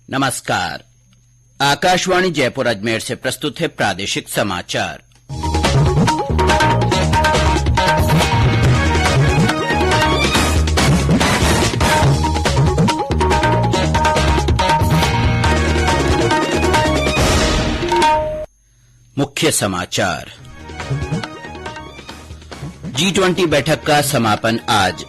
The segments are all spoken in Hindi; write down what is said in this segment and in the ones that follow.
नमस्कार। आकाशवाणी जयपुर अजमेर से प्रस्तुत है प्रादेशिक समाचार। मुख्य समाचार। G20 बैठक का समापन आज।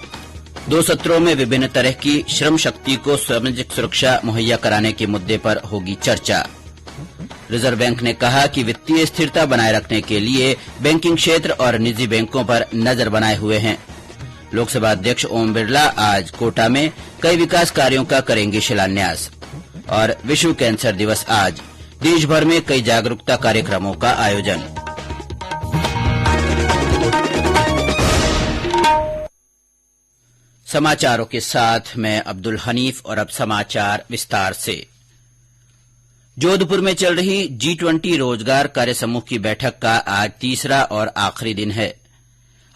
2 सत्रों में विभिन्न तरह की श्रम शक्ति को सामाजिक सुरक्षा मुहैया कराने के मुद्दे पर होगी चर्चा। रिजर्व बैंक ने कहा कि वित्तीय स्थिरता बनाए रखने के लिए बैंकिंग क्षेत्र और निजी बैंकों पर नजर बनाए हुए हैं। लोकसभा अध्यक्ष ओम बिरला आज कोटा में कई विकास कार्यों का करेंगे शिलान्यास। और विश्व कैंसर दिवस आज। देश भर में कई जागरूकता कार्यक्रमों का आयोजन। समाचारों के साथ मैं अब्दुल हनीफ और अब समाचार विस्तार से। जोधपुर में चल रही G20 रोजगार कार्य समूह की बैठक का आज तीसरा और आखिरी दिन है।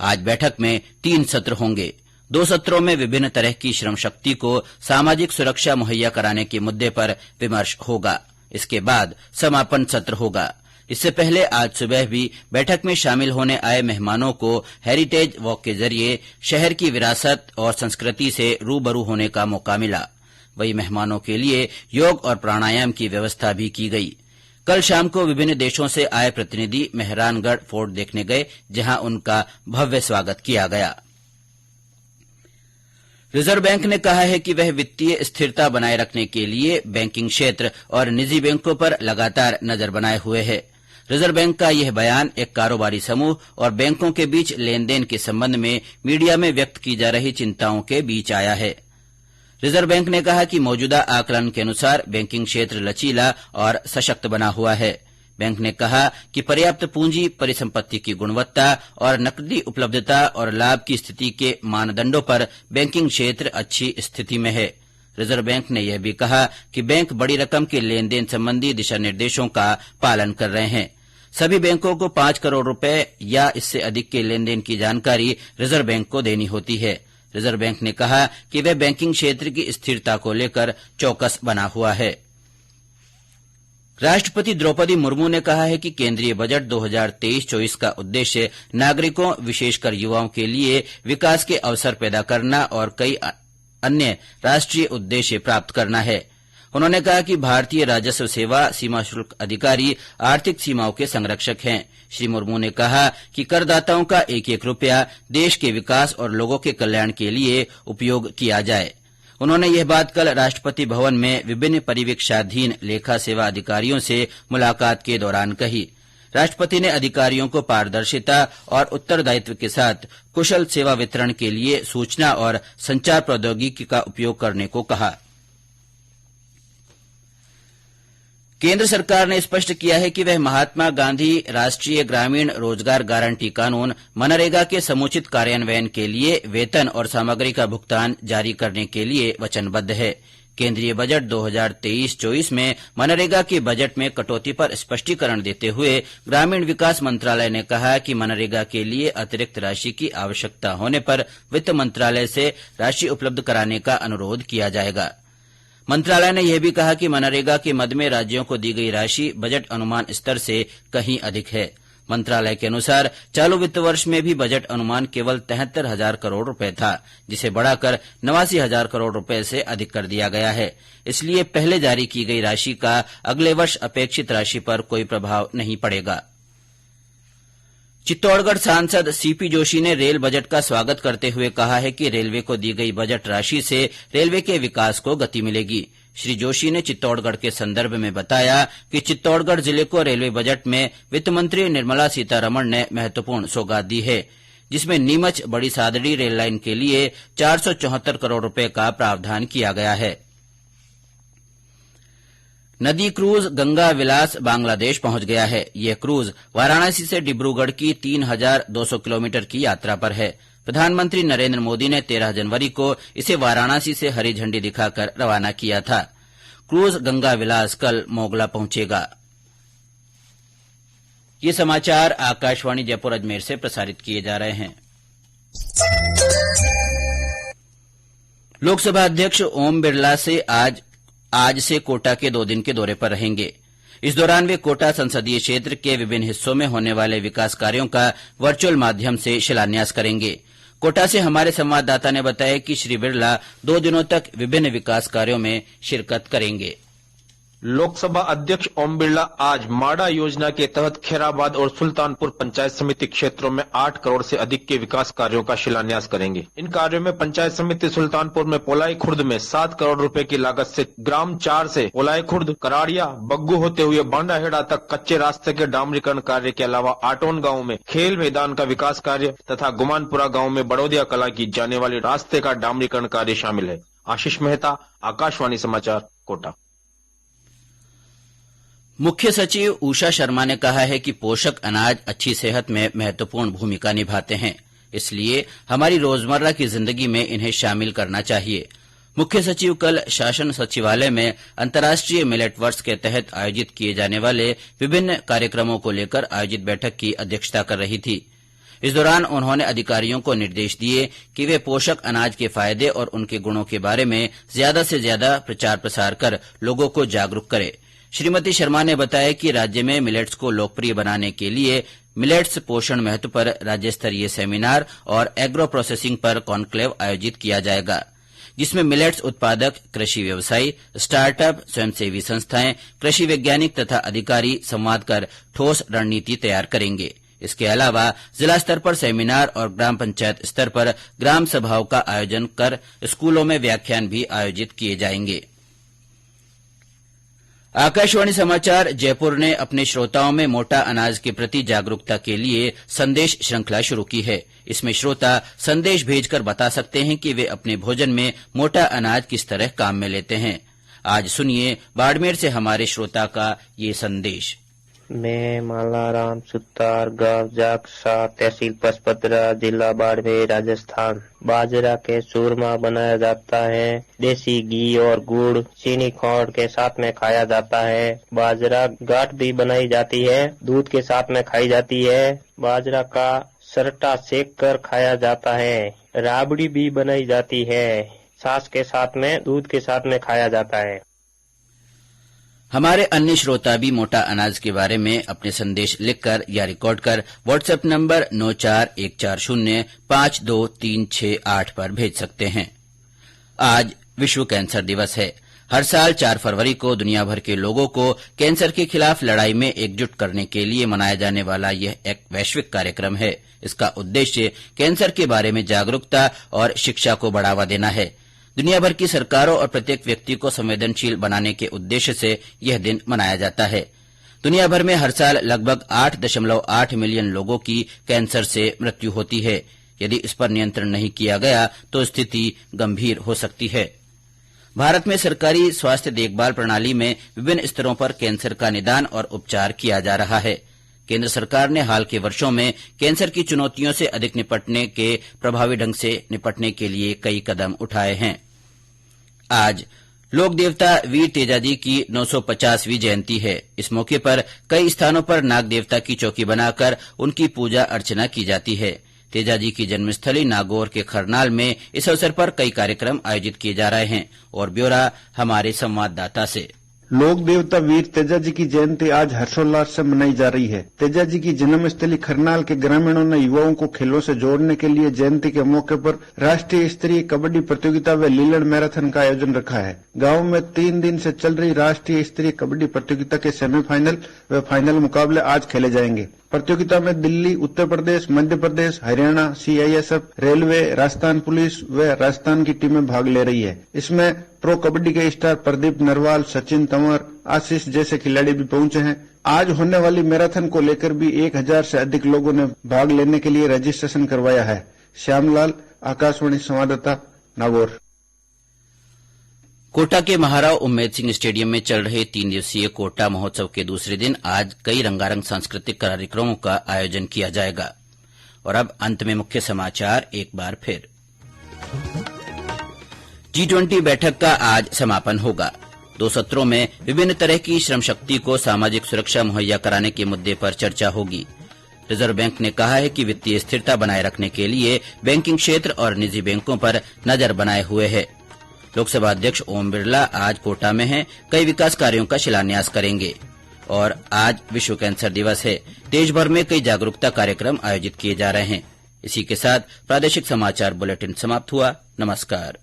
आज बैठक में 3 सत्र होंगे। 2 सत्रों में विभिन्न तरह की श्रम शक्ति को सामाजिक सुरक्षा मुहैया कराने के मुद्दे पर विमर्श होगा। इसके बाद समापन सत्र होगा। इससे पहले आज सुबह भी बैठक में शामिल होने आए मेहमानों को हेरिटेज वॉक के जरिए शहर की विरासत और संस्कृति से रूबरू होने का मौका मिला। वहीं मेहमानों के लिए योग और प्राणायाम की व्यवस्था भी की गई। कल शाम को विभिन्न देशों से आए प्रतिनिधि मेहरानगढ़ फोर्ट देखने गए, जहां उनका भव्य स्वागत किया गया। रिजर्व बैंक ने कहा है कि वह वित्तीय स्थिरता बनाए रखने के लिए बैंकिंग क्षेत्र और निजी बैंकों पर लगातार नजर बनाए हुए है। रिजर्व बैंक का यह बयान एक कारोबारी समूह और बैंकों के बीच लेन देन के संबंध में मीडिया में व्यक्त की जा रही चिंताओं के बीच आया है। रिजर्व बैंक ने कहा कि मौजूदा आकलन के अनुसार बैंकिंग क्षेत्र लचीला और सशक्त बना हुआ है। बैंक ने कहा कि पर्याप्त पूंजी, परिसंपत्ति की गुणवत्ता और नकदी उपलब्धता और लाभ की स्थिति के मानदंडों पर बैंकिंग क्षेत्र अच्छी स्थिति में है। रिजर्व बैंक ने यह भी कहा कि बैंक बड़ी रकम के लेन देन संबंधी दिशा निर्देशों का पालन कर रहे हैं। सभी बैंकों को 5 करोड़ रुपए या इससे अधिक के लेन देन की जानकारी रिजर्व बैंक को देनी होती है। रिजर्व बैंक ने कहा कि वह बैंकिंग क्षेत्र की स्थिरता को लेकर चौकस बना हुआ है। राष्ट्रपति द्रौपदी मुर्मू ने कहा है कि केंद्रीय बजट 2023-24 का उद्देश्य नागरिकों, विशेषकर युवाओं के लिए विकास के अवसर पैदा करना और कई अन्य राष्ट्रीय उद्देश्य प्राप्त करना है। उन्होंने कहा कि भारतीय राजस्व सेवा सीमा शुल्क अधिकारी आर्थिक सीमाओं के संरक्षक हैं। श्री मुर्मू ने कहा कि करदाताओं का एक रुपया देश के विकास और लोगों के कल्याण के लिए उपयोग किया जाए। उन्होंने यह बात कल राष्ट्रपति भवन में विभिन्न परिवीक्षाधीन लेखा सेवा अधिकारियों से मुलाकात के दौरान कही। राष्ट्रपति ने अधिकारियों को पारदर्शिता और उत्तरदायित्व के साथ कुशल सेवा वितरण के लिए सूचना और संचार प्रौद्योगिकी का उपयोग करने को कहा। केंद्र सरकार ने स्पष्ट किया है कि वह महात्मा गांधी राष्ट्रीय ग्रामीण रोजगार गारंटी कानून मनरेगा के समुचित कार्यान्वयन के लिए वेतन और सामग्री का भुगतान जारी करने के लिए वचनबद्ध है। केंद्रीय बजट 2023-24 में मनरेगा के बजट में कटौती पर स्पष्टीकरण देते हुए ग्रामीण विकास मंत्रालय ने कहा कि मनरेगा के लिए अतिरिक्त राशि की आवश्यकता होने पर वित्त मंत्रालय से राशि उपलब्ध कराने का अनुरोध किया जाएगा। मंत्रालय ने यह भी कहा कि मनरेगा के मद में राज्यों को दी गई राशि बजट अनुमान स्तर से कहीं अधिक है। मंत्रालय के अनुसार चालू वित्त वर्ष में भी बजट अनुमान केवल 73,000 करोड़ रुपए था, जिसे बढ़ाकर 89,000 करोड़ रुपए से अधिक कर दिया गया है। इसलिए पहले जारी की गई राशि का अगले वर्ष अपेक्षित राशि पर कोई प्रभाव नहीं पड़ेगा। चित्तौड़गढ़ सांसद सीपी जोशी ने रेल बजट का स्वागत करते हुए कहा है कि रेलवे को दी गई बजट राशि से रेलवे के विकास को गति मिलेगी। श्री जोशी ने चित्तौड़गढ़ के संदर्भ में बताया कि चित्तौड़गढ़ जिले को रेलवे बजट में वित्त मंत्री निर्मला सीतारमण ने महत्वपूर्ण सौगात दी है, जिसमें नीमच बड़ी सादड़ी रेल लाइन के लिए 474 करोड़ रुपए का प्रावधान किया गया है। नदी क्रूज गंगा विलास बांग्लादेश पहुंच गया है। यह क्रूज वाराणसी से डिब्रूगढ़ की 3,200 किलोमीटर की यात्रा पर है। प्रधानमंत्री नरेंद्र मोदी ने 13 जनवरी को इसे वाराणसी से हरी झंडी दिखाकर रवाना किया था। क्रूज गंगा विलास कल मोगला पहुंचेगा। ये समाचार आकाशवाणी जयपुर अजमेर से प्रसारित किए जा रहे हैं। लोकसभा अध्यक्ष ओम बिरला से आज आज से कोटा के 2 दिन के दौरे पर रहेंगे। इस दौरान वे कोटा संसदीय क्षेत्र के विभिन्न हिस्सों में होने वाले विकास कार्यों का वर्चुअल माध्यम से शिलान्यास करेंगे। कोटा से हमारे संवाददाता ने बताया कि श्री बिरला 2 दिनों तक विभिन्न विकास कार्यों में शिरकत करेंगे। लोकसभा अध्यक्ष ओम बिरला आज माडा योजना के तहत खैराबाद और सुल्तानपुर पंचायत समिति क्षेत्रों में 8 करोड़ से अधिक के विकास कार्यों का शिलान्यास करेंगे। इन कार्यों में पंचायत समिति सुल्तानपुर में पोलाई खुर्द में 7 करोड़ रुपए की लागत से ग्राम 4 से पोलाई खुर्द, कराड़िया, बग्गू होते हुए बांडाहेड़ा तक कच्चे रास्ते के डामरीकरण कार्य के अलावा आटोन गाँव में खेल मैदान का विकास कार्य तथा गुमानपुरा गाँव में बड़ौदिया कला की जाने वाली रास्ते का डामरीकरण कार्य शामिल है। आशीष मेहता, आकाशवाणी समाचार, कोटा। मुख्य सचिव उषा शर्मा ने कहा है कि पोषक अनाज अच्छी सेहत में महत्वपूर्ण भूमिका निभाते हैं, इसलिए हमारी रोजमर्रा की जिंदगी में इन्हें शामिल करना चाहिए। मुख्य सचिव कल शासन सचिवालय में अंतर्राष्ट्रीय मिलेट वर्ष के तहत आयोजित किए जाने वाले विभिन्न कार्यक्रमों को लेकर आयोजित बैठक की अध्यक्षता कर रही थी। इस दौरान उन्होंने अधिकारियों को निर्देश दिए कि वे पोषक अनाज के फायदे और उनके गुणों के बारे में ज्यादा से ज्यादा प्रचार प्रसार कर लोगों को जागरूक करें। श्रीमती शर्मा ने बताया कि राज्य में मिलेट्स को लोकप्रिय बनाने के लिए मिलेट्स पोषण महत्व पर राज्य स्तरीय सेमिनार और एग्रो प्रोसेसिंग पर कॉन्क्लेव आयोजित किया जाएगा, जिसमें मिलेट्स उत्पादक, कृषि व्यवसायी, स्टार्टअप, स्वयंसेवी संस्थाएं, कृषि वैज्ञानिक तथा अधिकारी संवाद कर ठोस रणनीति तैयार करेंगे। इसके अलावा जिला स्तर पर सेमिनार और ग्राम पंचायत स्तर पर ग्राम सभाओं का आयोजन कर स्कूलों में व्याख्यान भी आयोजित किए जाएंगे। आकाशवाणी समाचार जयपुर ने अपने श्रोताओं में मोटा अनाज के प्रति जागरूकता के लिए संदेश श्रृंखला शुरू की है। इसमें श्रोता संदेश भेजकर बता सकते हैं कि वे अपने भोजन में मोटा अनाज किस तरह काम में लेते हैं। आज सुनिए बाड़मेर से हमारे श्रोता का ये संदेश। मैं मालाराम सुतार, गांव जागसा, तहसील पचपदरा, जिला बाड़मेर, राजस्थान। बाजरा के चूरमा बनाया जाता है। देसी घी और गुड़, चीनी खोड़ के साथ में खाया जाता है। बाजरा गाठ भी बनाई जाती है, दूध के साथ में खाई जाती है। बाजरा का सरटा सेक कर खाया जाता है। राबड़ी भी बनाई जाती है, छाछ के साथ में, दूध के साथ में खाया जाता है। हमारे अन्य श्रोता भी मोटा अनाज के बारे में अपने संदेश लिखकर या रिकॉर्ड कर व्हाट्सएप नंबर 9414052368 पर भेज सकते हैं। आज विश्व कैंसर दिवस है। हर साल 4 फरवरी को दुनिया भर के लोगों को कैंसर के खिलाफ लड़ाई में एकजुट करने के लिए मनाया जाने वाला यह एक वैश्विक कार्यक्रम है। इसका उद्देश्य कैंसर के बारे में जागरूकता और शिक्षा को बढ़ावा देना है। दुनिया भर की सरकारों और प्रत्येक व्यक्ति को संवेदनशील बनाने के उद्देश्य से यह दिन मनाया जाता है। दुनिया भर में हर साल लगभग 8.8 मिलियन लोगों की कैंसर से मृत्यु होती है। यदि इस पर नियंत्रण नहीं किया गया तो स्थिति गंभीर हो सकती है। भारत में सरकारी स्वास्थ्य देखभाल प्रणाली में विभिन्न स्तरों पर कैंसर का निदान और उपचार किया जा रहा है। केंद्र सरकार ने हाल के वर्षों में कैंसर की चुनौतियों से अधिक निपटने के प्रभावी ढंग से निपटने के लिए कई कदम उठाए हैं। आज लोक देवता वीर तेजाजी की 950वीं जयंती है। इस मौके पर कई स्थानों पर नाग देवता की चौकी बनाकर उनकी पूजा अर्चना की जाती है। तेजाजी की जन्मस्थली नागौर के खरनाल में इस अवसर पर कई कार्यक्रम आयोजित किए जा रहे हैं। और ब्यौरा हमारे संवाददाता से। लोक देवता वीर तेजाजी की जयंती आज हर्षोल्लास से मनाई जा रही है। तेजाजी की जन्मस्थली खरनाल के ग्रामीणों ने युवाओं को खेलों से जोड़ने के लिए जयंती के मौके पर राष्ट्रीय स्तरीय कबड्डी प्रतियोगिता व लीलड़ मैराथन का आयोजन रखा है। गांव में 3 दिन से चल रही राष्ट्रीय स्तरीय कबड्डी प्रतियोगिता के सेमीफाइनल व फाइनल मुकाबले आज खेले जाएंगे। प्रतियोगिता में Delhi, Uttar Pradesh, Madhya Pradesh, Haryana, CISF, railway, Rajasthan police व राजस्थान की टीमें भाग ले रही है। इसमें प्रो कबड्डी के स्टार प्रदीप नरवाल, सचिन तंवर, आशीष जैसे खिलाड़ी भी पहुंचे हैं। आज होने वाली मैराथन को लेकर भी 1000 से अधिक लोगों ने भाग लेने के लिए रजिस्ट्रेशन करवाया है। श्यामलाल, आकाशवाणी संवाददाता, नागौर। कोटा के महाराव उम्मेद सिंह स्टेडियम में चल रहे 3 दिवसीय कोटा महोत्सव के दूसरे दिन आज कई रंगारंग सांस्कृतिक कार्यक्रमों का आयोजन किया जाएगा। और अब अंत में मुख्य समाचार एक बार फिर। G20 बैठक का आज समापन होगा। 2 सत्रों में विभिन्न तरह की श्रम शक्ति को सामाजिक सुरक्षा मुहैया कराने के मुद्दे पर चर्चा होगी। रिजर्व बैंक ने कहा है कि वित्तीय स्थिरता बनाए रखने के लिए बैंकिंग क्षेत्र और निजी बैंकों पर नजर बनाए हुए है। लोकसभा अध्यक्ष ओम बिरला आज कोटा में हैं, कई विकास कार्यों का शिलान्यास करेंगे। और आज विश्व कैंसर दिवस है। देश भर में कई जागरूकता कार्यक्रम आयोजित किए जा रहे हैं। इसी के साथ प्रादेशिक समाचार बुलेटिन समाप्त हुआ। नमस्कार।